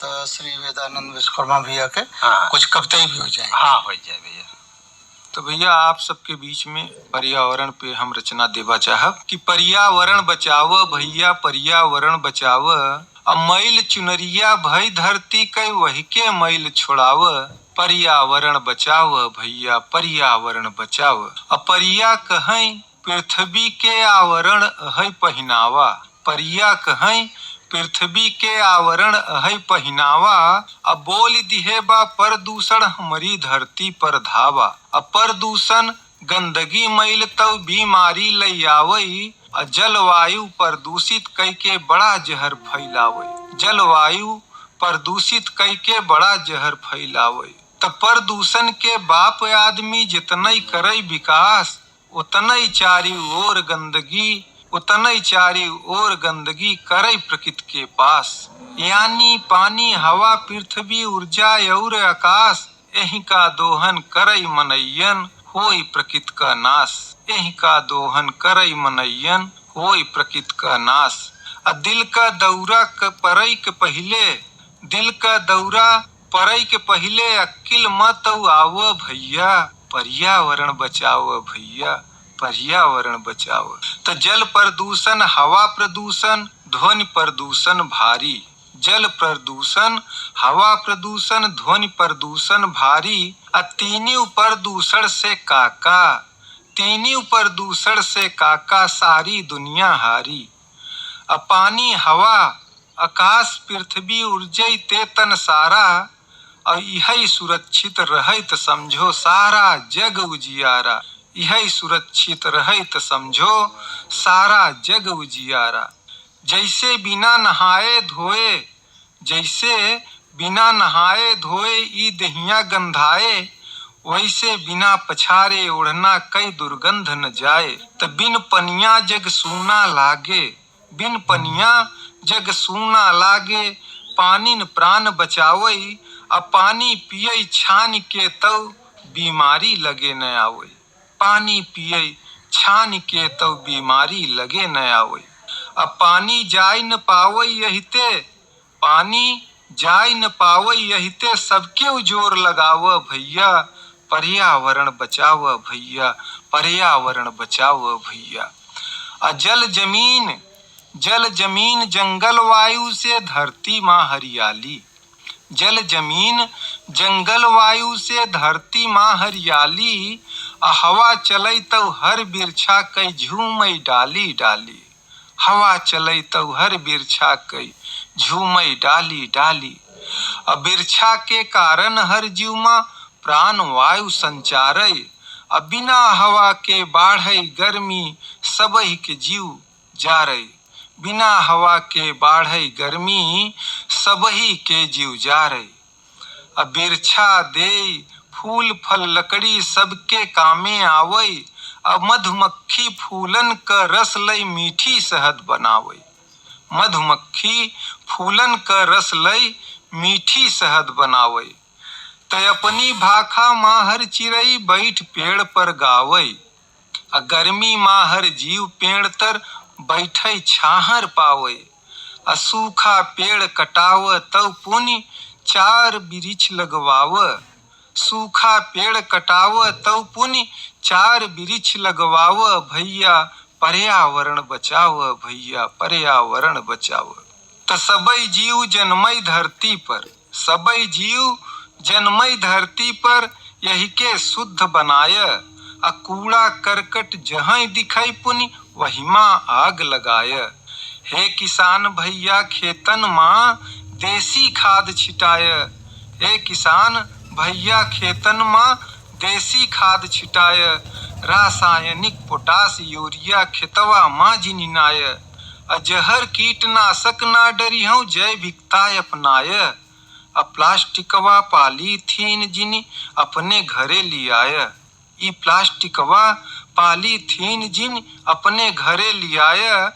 तो श्री वेदानंद विश्वकर्मा भैया के हाँ। कुछ कविताएं भी हो जाए। हाँ, हो जाए भैया। तो भैया आप सबके बीच में पर्यावरण पे हम रचना देवा चाहब कि पर्यावरण बचाव भैया, पर्यावरण बचाव। अब मैल चुनरिया भई धरती कई वही के मैल छोड़ाव। पर्यावरण बचाव भैया, पर्यावरण बचाव। अपरिया कहीं पृथ्वी के आवरण है पहनावा। परिया कहीं पृथ्वी के आवरण है पहनावा। अब बोल दिहे बा प्रदूषण हमारी धरती पर धावा। अब प्रदूषण गंदगी मैल तो बीमारी लई आवई। जलवायु प्रदूषित कई के बड़ा जहर फैलावे। जलवायु प्रदूषित कई के बड़ा जहर फैलावे। तब प्रदूषण के बाप आदमी जितना करे विकास, उतना ही चारी ओर गंदगी, उतना ही चारी ओर गंदगी करे प्रकृति के पास। यानी पानी, हवा, पृथ्वी, ऊर्जा और आकाश, यही का दोहन करे मनैयन होई प्रकृति का नाश। यही का दोहन करे मनैयन होई प्रकृति का नाश। दिल का दौरा परई के पहले, दिल का दौरा परई के पहले अक्ल मत आओ भैया। पर्यावरण बचाओ भैया, पर्यावरण बचाओ। तो जल प्रदूषण, हवा प्रदूषण, ध्वनि प्रदूषण भारी। जल प्रदूषण, हवा प्रदूषण, ध्वनि प्रदूषण भारी। तीनों प्रदूषण से काका, तीनों प्रदूषण से काका सारी दुनिया हारी। पानी, हवा, आकाश, पृथ्वी, ऊर्जा ते तन सारा। और यही सुरक्षित रहे तो समझो सारा जग उजियारा। यही सुरक्षित रहे तो समझो सारा जग उजियारा। जैसे बिना नहाए धोए, जैसे बिना नहाए धोए ई दहिया गंधाए, वैसे बिना पछारे ओढ़ना कई दुर्गंध न जाए। तो बिन पनिया जग सूना लागे, बिन पनिया जग सूना लागे। पानी न प्राण बचावई। अब पानी पिए छान के तो बीमारी लगे न आवे। पानी पिए छान के तो बीमारी लगे न आवे। अब पानी जाय न पावे यहीते, पानी जाय न पावे यहीते सबके जोर लगाव भैया। पर्यावरण बचाव भैया, पर्यावरण बचाव भैया। जल जमीन, जल जमीन जंगल वायु से धरती माँ हरियाली। जल जमीन जंगल वायु से धरती माँ हरियाली। हवा चलई तो हर बिरछा कई झूमई डाली डाली। हवा चलई तो हर बिरछा कई झूमई डाली डाली। बिरछा के कारण हर जीव माँ प्राण वायु संचारई। बिना हवा के बाढ़ई गर्मी सबही के जीव जा रही। बिना हवा के बाढ़ई गर्मी सबही के जीव जा रही। बिरछा दे फूल फल लकड़ी सबके कामे आवई। मधुमक्खी फूलन का रस लई मीठी शहद बनावई। मधुमक्खी फूलन का रस लई मीठी शहद बनावई। तो अपनी भाखा माहर चिरई बैठ पेड़ पर गावई। गर्मी माहर जीव पेड़ तर बैठे छाहर पावे। सूखा पेड़ कटाव तो पुनि चार वृक्ष लगवाव। सूखा पेड़ कटाव तो पुनि चार वृक्ष लगवाव भैया। पर्यावरण बचाव भैया, पर्यावरण बचाव। तो सबई जीव जन्मई धरती पर, सबई जीव जन्मई धरती पर यही के शुद्ध बनाय। कूड़ा करकट जहाँ दिखाई पुनि वही माँ आग लगाय। हे किसान भैया खेतन माँ देसी खाद छिटाय। हे किसान भैया खेतन माँ देसी खाद छिटाय। रासायनिक पोटास यूरिया खेतवा माँ जिनिनाय। जहर कीटनाशक ना डरिहु जैविकता अपनाय। प्लास्टिकवा पॉलीथीन जिनी अपने घरे लियाय। ई प्लास्टिकवा पॉलीथीन जिन अपने घरे लियाय।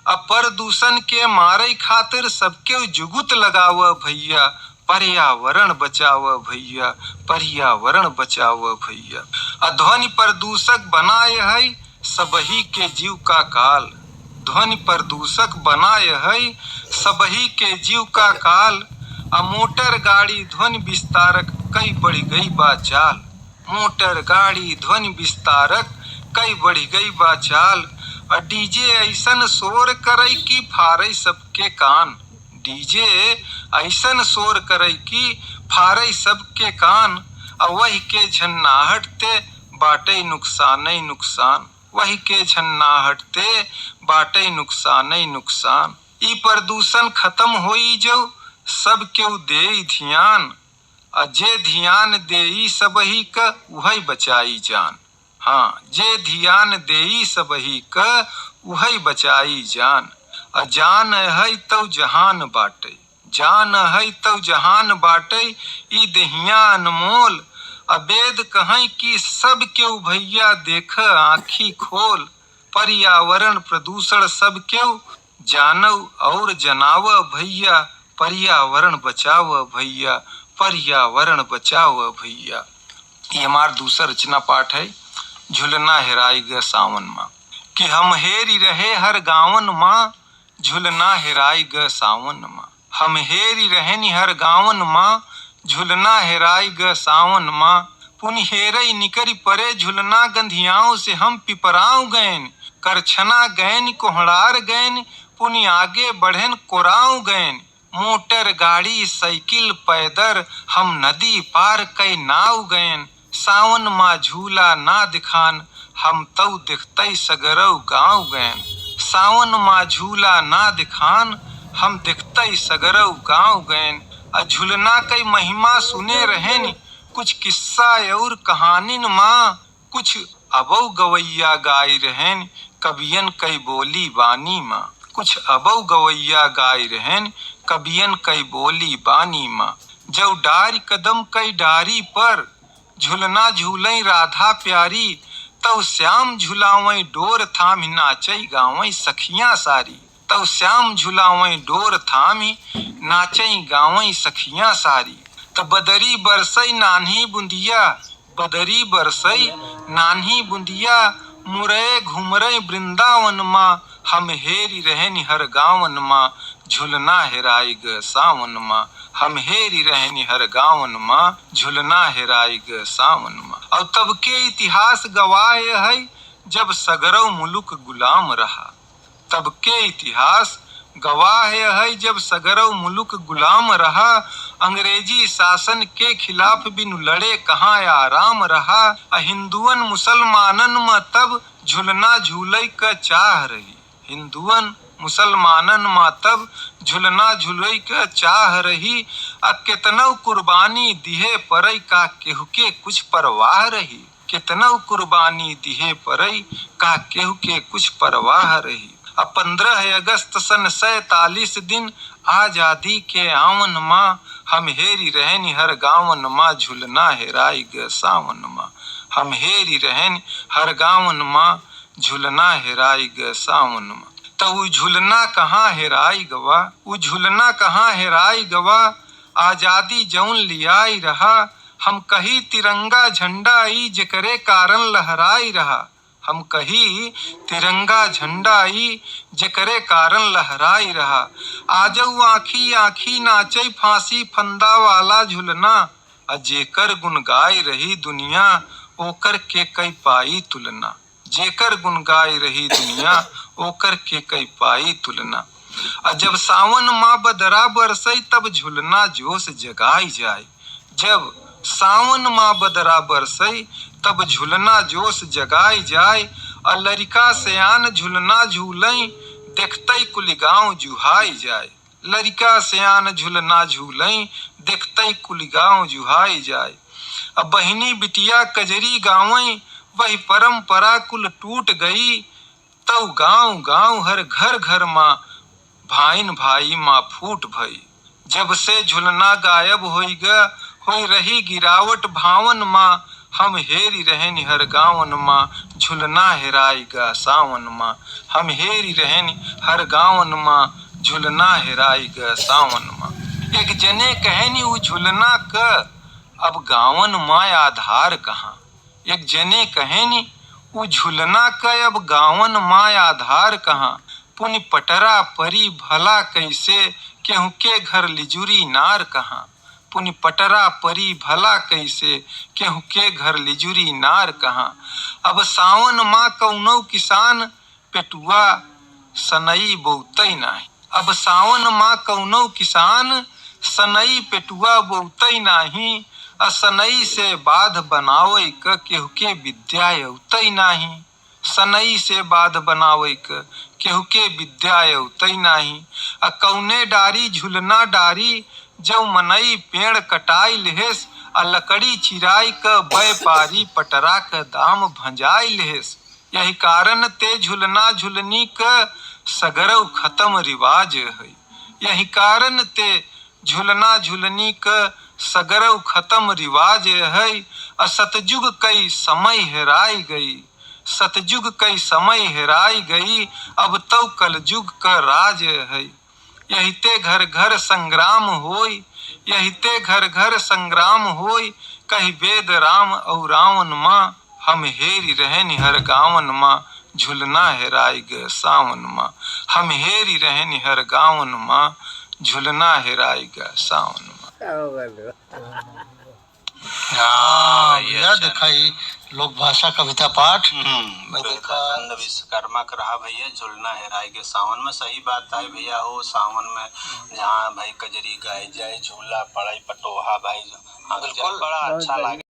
प्रदूषण के मारे खातिर सबके जुगुत लगाव भैया। पर्यावरण बचाव भैया, पर्यावरण बचाव भैया। ध्वनि प्रदूषक बनाए है सबही के जीव का काल। ध्वनि प्रदूषक बनाए है सबही के जीव का काल। आ मोटर गाड़ी ध्वनि विस्तारक कई बढ़ गई बा चाल। मोटर गाड़ी ध्वनि विस्तारक कई बढ़ गई बा चाल। और डीजे ऐसन शोर करई की फारई सबके कान। डीजे ऐसन शोर करई की फारई सबके कान। और वही के झन्नाहट ते बाटे नुकसान ही नुकसान। वही के झन्नाहट ते बाटे नुकसान ही नुकसान। ई प्रदूषण खत्म होई जो सब केहू दे ध्यान। जे ध्यान देई सबही क वही बचाई जान। हाँ, जे ध्यान देई सबही क वही बचाई जान। जान है तो जहान बाटे। जान है तो जहान बाटे। ई देहिया अनमोल। अवेद कहीं कि सब केहू भैया देख आँखी खोल। पर्यावरण प्रदूषण सब केहू जानव और जनाव भैया। पर्यावरण बचाव भैया। पर्यावरण बचाव भैया। ये हमार दूसरा रचना पाठ है। झुलना हेराई ग सावन माँ। कि हम हेरी रहे हर गावन माँ। झुलना हेराई ग सावन माँ। हम हेरी रहनी हर गावन माँ। झुलना हेराई ग सावन माँ। पुन हेरई निकरी परे झुलना गंधियाओं से हम पिपराव गैन। करछना गैन कोहड़ार गैन। पुनि आगे बढ़ेन कोराव गैन। मोटर गाड़ी साइकिल पैदर हम नदी पार कई नाव गैन। सावन माँ झूला ना दिखान हम तऊ दिखतई सगरऊ गाँव गैन। सावन माँ झूला ना दिखान हम दिखतई सगरऊ गाँव गैन। झुलना कई महिमा सुने रहेन कुछ किस्सा और कहानिन माँ। कुछ अबऊ गवैया गाई रहेन कबियन कई बोली बानी माँ। कुछ अबऊ गवैया गाई रहेन कबियन कई बोली बानी माँ। जब डारी कदम कई डारी पर झुलना झूलई राधा प्यारी। तव श्याम झुलावई डोर थामी नाचई गावई सखियां सारी। तव श्याम झुलावई डोर थामी नाचई गावई सखियां सारी। तब बदरी बरसई नान्ही बुंदिया। बदरी बरसई नान्ही बुंदिया। मुरए घुमरई वृंदावन माँ। हम हेरी रहनी हर गावन माँ। झुलना हेराई ग सावन माँ। हम हेरी रहनी हर गावन माँ। झुलना हेराई ग सावन माँ। और तब के इतिहास गवाह है जब सगरव मुलुक गुलाम रहा। तब के इतिहास गवाह है जब सगरव मुलुक गुलाम रहा। अंग्रेजी शासन के खिलाफ बिन लड़े कहाँ आराम रहा। हिंदुअन मुसलमानन में तब झुलना झूलई क चाह रही। हिंदुअन मुसलमानन में तब झुलना झुलई क चाह रही। कितनऊ कुर्बानी दिहे परई का केहू के कुछ परवाह रही। कितनऊ कुर्बानी दिहे परई का केहू के कुछ परवाह रही। 15 अगस्त सन 47 दिन आजादी के आवन माँ। हम हेरी रहनी हर गावन माँ। झुलना हेराई ग सावन माँ। हम हेरी रहनी हर गावन माँ। झुलना हेराई ग सावन माँ। तो वो झुलना कहाँ हेराई गवा। वो झुलना कहाँ हेराई गवा। आजादी जौन लियाई रहा। हम कही तिरंगा झंडा ई जेकरे कारण लहराई रहा। हम कही तिरंगा झंडा ई जेकरे कारण लहराई रहा। आजऊ आँखी आँखी नाचई फांसी फंदा वाला झुलना। जेकर गुन गाई रही दुनिया ओकर के कई पाई तुलना। जेकर गुन गाई रही दुनिया ओकर के कई पाई तुलना। जब सावन माँ बदरा बरसई तब झुलना जोश जगाई जाए। जब सावन माँ बदरा बरसई तब झुलना जोश जगाई जाए। लड़का सयान झुलना झूलई देखतई कुल गाँव जुहाई जाए। लड़का सयान झुलना झूलई देखतई कुल गाँव जुहाई जाए। बहिनी बिटिया कजरी गावई वही परंपरा कुल टूट गई। तब गाँव गाँव हर घर घर माँ भाईन भाई माँ फूट भई। जब से झुलना गायब होई ग होई रही गिरावट भावन माँ। हम हेरी रहनी हर गावन माँ। झुलना हेराई गा सावन माँ। हम हेरी रहनी हर गावन माँ। झुलना हेराई गा सावन माँ। एक जने कहनी वो झुलना क अब गावन माँ आधार कहाँ। एक जने कहनी वो झुलना क अब गावन माँ आधार कहाँ। पुनि पटरा परी भला कैसे केहू के घर लिजुरी नार कहाँ। पुनि पटरा परी भला कैसे, केहू के घर लिजुरी नार कहाँ। अब सावन माँ कौनो किसान, पेटुआ सनई बोतई नाही। अब सावन माँ कौनो किसान, सनई पेटुआ बोतई नाही। असनई से बाध बनावई क केहू के विद्या अउतई नाही। सनई से बाध बनावई क केहू के विद्या अउतई नाही। कौने डारी झुलना डारी, जब मनई पेड़ कटाई लेहेस। लकड़ी चिराई क व्यापारी पटरा क दाम भंजाई लेहेस। यही कारण ते झुलना झुलनी क सगरव खत्म रिवाज है। यही कारण ते झुलना झुलनी क सगरव खत्म रिवाज है। सतयुग कई समय हेराई गई, सतयुग कई समय हेराई गई। अब तो कलयुग का राज है। यही ते घर घर संग्राम होई, यही ते घर घर संग्राम होई। कही वेद राम और रावण माँ, हम हेरी रहनी हर गावन माँ। झुलना हेराई ग सावन माँ, हम हेरी रहनी हर गावन माँ। झुलना हेराई ग सावन माँ। हाँ भैया देखा ही लोक भाषा कविता पाठ विवेकानंद विश्वकर्मा का रहा भैया। झुलना हेराई के सावन में, सही बात है भैया। हो सावन में जहाँ भाई कजरी गाय जाए, झूला पड़ाई पटोहा भाई, बिल्कुल बड़ा अच्छा लगे।